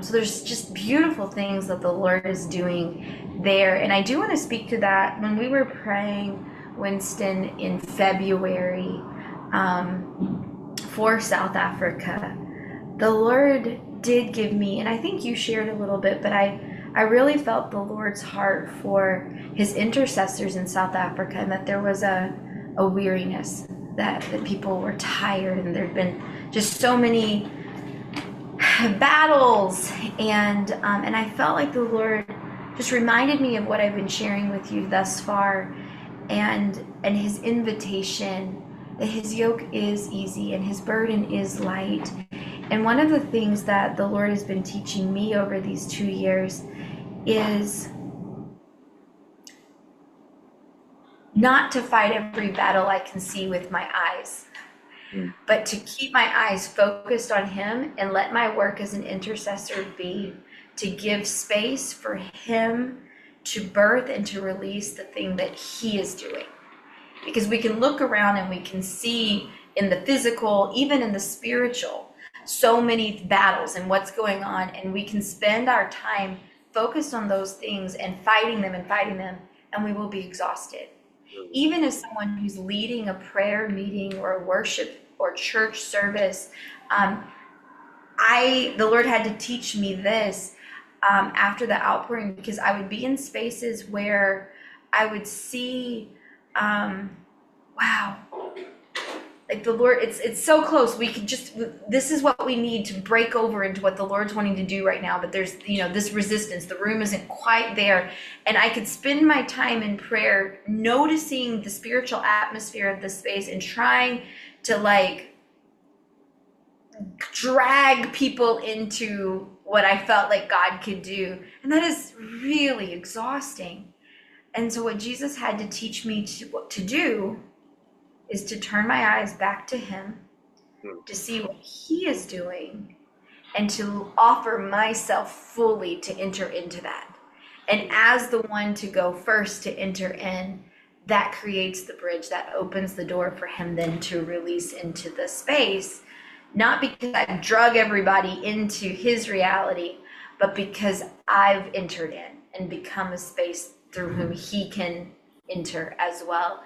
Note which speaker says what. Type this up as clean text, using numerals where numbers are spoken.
Speaker 1: So there's just beautiful things that the Lord is doing there. And I do want to speak to that. When we were praying, Winston, in February for South Africa, the Lord did give me, and I think you shared a little bit, but I really felt the Lord's heart for his intercessors in South Africa, and that there was a weariness, that people were tired, and there'd been just so many battles, and I felt like the Lord just reminded me of what I've been sharing with you thus far, and his invitation that his yoke is easy and his burden is light. And one of the things that the Lord has been teaching me over these 2 years is not to fight every battle I can see with my eyes, but to keep my eyes focused on him and let my work as an intercessor be to give space for him to birth and to release the thing that he is doing. Because we can look around and we can see in the physical, even in the spiritual, so many battles and what's going on, and we can spend our time focused on those things and fighting them, and we will be exhausted. Even as someone who's leading a prayer meeting or a worship or church service, the Lord had to teach me this after the outpouring, because I would be in spaces where I would see, wow, like the Lord, it's so close. We could just, this is what we need to break over into what the Lord's wanting to do right now. But there's, this resistance, the room isn't quite there. And I could spend my time in prayer, noticing the spiritual atmosphere of the space and trying to drag people into what I felt like God could do. And that is really exhausting. And so what Jesus had to teach me to do is to turn my eyes back to him, to see what he is doing, and to offer myself fully to enter into that. And as the one to go first to enter in, that creates the bridge, that opens the door for him then to release into the space, not because I drug everybody into his reality, but because I've entered in and become a space through whom he can enter as well.